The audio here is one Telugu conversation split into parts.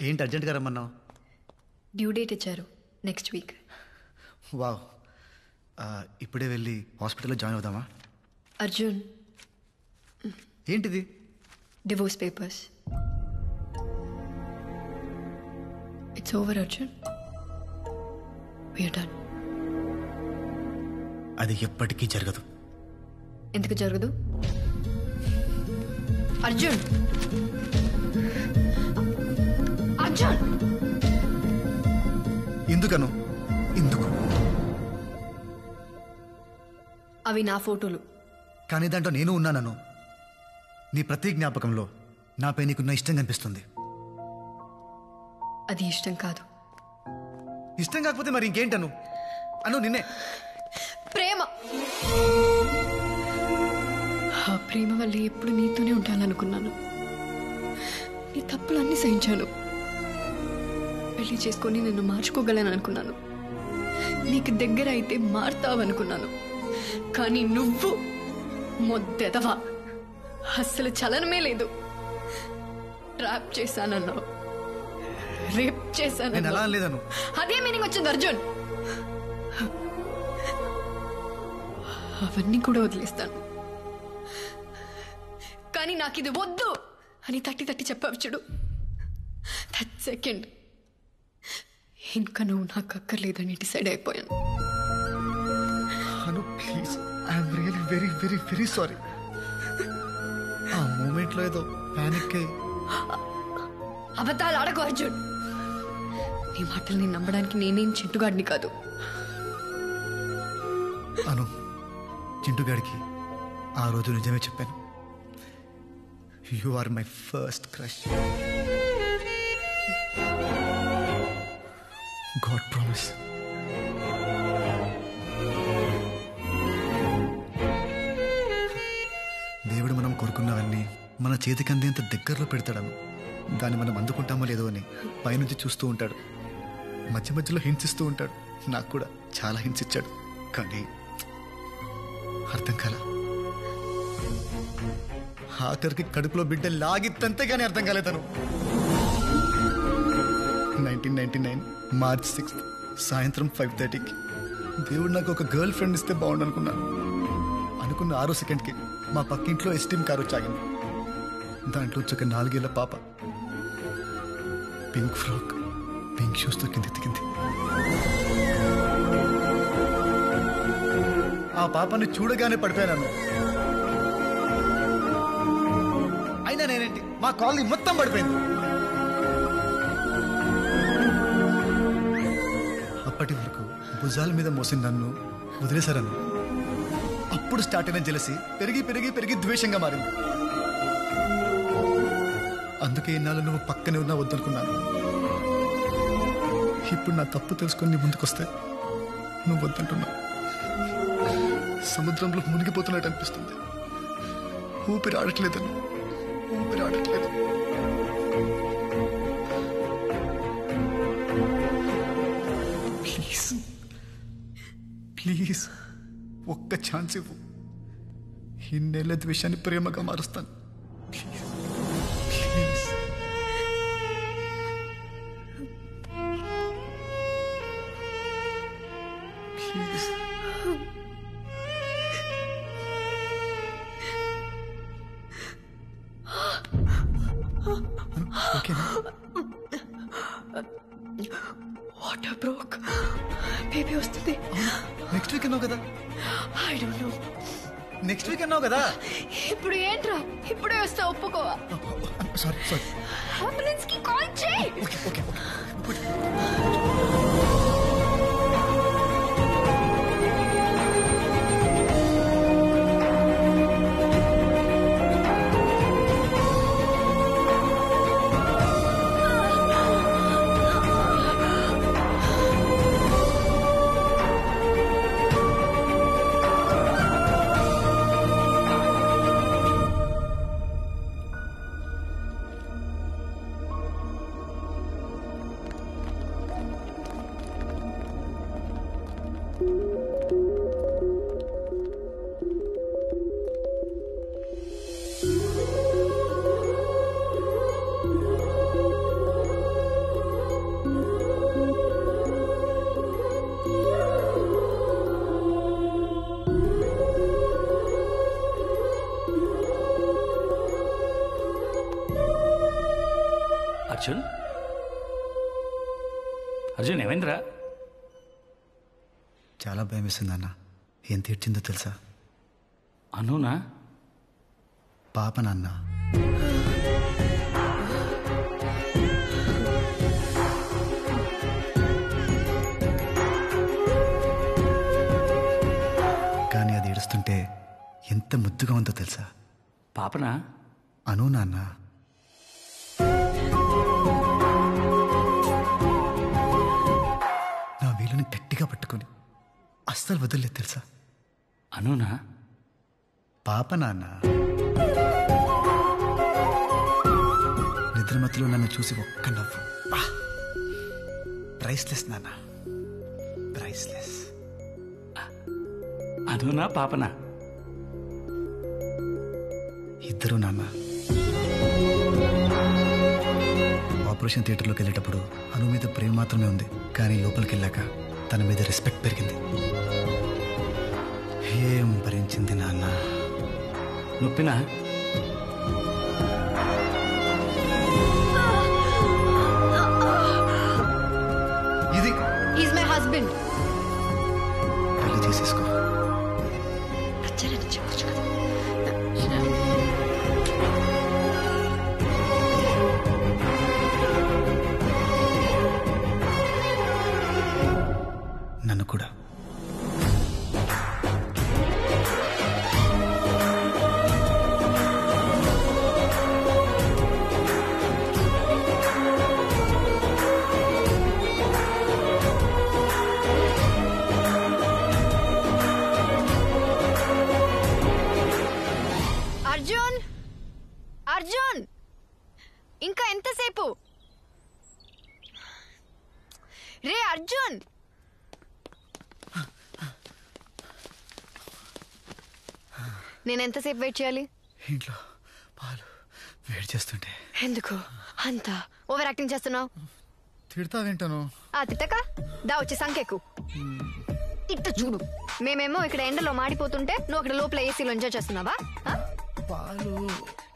ఏంటి అర్జెంట్గా రమ్మన్నావు? డ్యూ డేట్ ఇచ్చారు, నెక్స్ట్ వీక్. వావ్, ఇప్పుడే వెళ్ళి హాస్పిటల్లో జాయిన్ అవుదామా? అర్జున్, ఏంటిది? Divorce papers. It's over Arjun, we're done. అది ఎప్పటికీ జరగదు. ఎందుకు జరగదు? అర్జున్, అర్జున్, ఎందుకను? ఎందుకు? అవి నా ఫోటోలు. కానీ దాంట్లో నేను ఉన్నానను. నీ ప్రతి జ్ఞాపకంలో నాపై నీకున్న ఇష్టం కనిపిస్తుంది. అది ఇష్టం కాదు. ఇష్టం కాకపోతే మరి ఇంకేంటను? అను నిన్నే. ప్రేమ. ఆ ప్రేమ వల్ల ఎప్పుడు నీతోనే ఉండాలనుకున్నాను. నీ తప్పులన్నీ సహించాను. పెళ్లి చేసుకొని నిన్ను మార్చుకోగలను అనుకున్నాను. నీకు దగ్గర అయితే మారుతావనుకున్నాను. కానీ నువ్వు మొద్దెదవా, అస్సలు చలనమే లేదు. ట్రాప్ చేశానన్నావు, రేప్ చేశాను. అదే మీనింగ్ వచ్చింది అర్జున్. అవన్నీ కూడా వదిలేస్తాను. కానీ నాకు ఇది వద్దు అని తట్టి తట్టి చెప్పావు చూడు. దట్ సెకండ్ ఇంకా నువ్వు నాకు అక్కర్లేదని డిసైడ్ అయిపోయాను. Anu please, I'm really very very very sorry. ఆ మూమెంట్లో ఏదో ప్యానిక్ అయ్యి. అబద్ధాలు ఆడకు అర్జున్. నీ మాటల్ని నమ్మడానికి నేనేం చింటుగాడిని కాదు. అను, చింటుగాడికి ఆ రోజు నిజమే చెప్పాను. You are my first crush. God promise. దేవుడు మనం కోరుకున్నవన్నీ మన చేతికి అందేంత దగ్గరలో పెడతాడను. దాన్ని మనం అందుకుంటామో లేదో అని పైనుంచి చూస్తూ ఉంటాడు. మధ్య మధ్యలో హింట్స్ ఇస్తూ ఉంటాడు. నాకు కూడా చాలా హింట్స్ ఇచ్చాడు. కానీ అర్థం కాల. ఆఖరికి కడుపులో బిడ్డ లాగిత్తంతే కానీ అర్థం కాలేదను. 1999 మార్చ్ 6 సాయంత్రం 5:30కి దేవుడు నాకు ఒక గర్ల్ ఫ్రెండ్ ఇస్తే బాగుండు అనుకున్నాను. అనుకున్న 6 సెకండ్కి మా పక్కింట్లో ఎస్టీమ్ కారు వచ్చాగింది. దాంట్లో ఒక 4 ఏళ్ల పాప పింక్ ఫ్రాక్, పింక్ షూస్తో కింది దిగింది. ఆ పాపని చూడగానే పడిపోయాను. అయినా నేనేంటి, మా కాలనీ మొత్తం పడిపోయింది. అప్పటి వరకు భుజాల మీద మోసిన నన్ను వదిలేశారను. అప్పుడు స్టార్ట్ అయిన జెలసీ పెరిగి పెరిగి పెరిగి ద్వేషంగా మారింది. అందుకే ఇన్నాళ్ళు నువ్వు పక్కనే ఉన్నా వద్దనుకున్నాను. ఇప్పుడు నా తప్పు తెలుసుకొని నీ ముందుకొస్తే నువ్వు వద్దంటున్నావు. సముద్రంలో మునిగిపోతున్నట్టు అనిపిస్తుంది. ఊపిరి ఆడట్లేదను, ఊపిరి ఆడట్లేదు. ప్లీజ్ ప్లీజ్ ఒక్క ఛాన్స్ ఇవ్వు. ఇన్నేళ్ళ ద్వేషాన్ని ప్రేమగా మారుస్తాను. Please please. ప్లీజ్. ఓకేనా? వాటర్ బ్రోక్, బేబీ వస్తుంది. నెక్స్ట్ వీక్ అన్నావు కదా. I don't know. Next week అన్నావు కదా. ఇప్పుడు ఏంట్రా, ఇప్పుడే వస్తా, ఒప్పుకోవా? Sorry sorry. అంబులెన్స్ కి కాల్ చేయి. Okay okay okay. Arjun Arjun ఏమైందిరా? చాలా భయం వేస్తుంది అన్న. ఎంత ఏడ్చిందో తెలుసా? అనునా? పాప నాన్న. కానీ అది ఏడుస్తుంటే ఎంత ముద్దుగా ఉందో తెలుసా? పాపనా? అను నాన్న. నా వీలుని గట్టిగా పట్టుకొని అస్సలు వదలలేదు తెలుసా? అనునా? పాప నాన్న. నిద్రమత్తులో నన్ను చూసి ఒక్క నవ్వు. ప్రైస్లెస్ నాన్న, ప్రైస్లెస్. అనునా పాపనా? ఇద్దరు నాన్న. ఆపరేషన్ థియేటర్లోకి వెళ్ళేటప్పుడు అను మీద ప్రేమ మాత్రమే ఉంది, కానీ లోపలికి వెళ్ళాక తన మీద రెస్పెక్ట్ పెరిగింది. ఏం భరించింది నాన్న. నొప్పినా? ఇది ఈజ్ మై హస్బెండ్. పెళ్లి చేసేసుకో. నచ్చాలని చెప్పొచ్చు కదా. నన్ను కూడా. అర్జున్, అర్జున్, ఇంకా ఎంతసేపు? రే అర్జున్, నేను ఎంతసేపు వెయిట్ చేయాలి? ఇంట్లో పాలు వేడి చేస్తుంటే. ఎందుకు అంత ఓవర్ యాక్టింగ్ చేస్తున్నావు? తిడతా వింటాను. ఆ తిట్టక దా వచ్చి సంకెక్కు. ఇట్ట చూడు, మేమేమో ఇక్కడ ఎండలో మాడిపోతుంటే నువ్వు అక్కడ లోపల ఏసీలో ఎంజాయ్ చేస్తున్నావా? పాలు.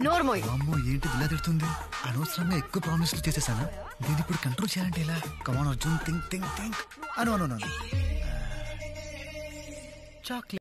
నోర్మోయ్. అమ్మో ఏంటి ఇలా తిడుతుంది? అనవసరంగా ఎక్కువ ప్రామిస్లు చేసేసానా? దీన్ని ఇప్పుడు కంట్రోల్ చేయాలంటే ఇలా? కమాన్ అర్జున్, థింక్ థింక్ థింక్. అను చాక్లెట్.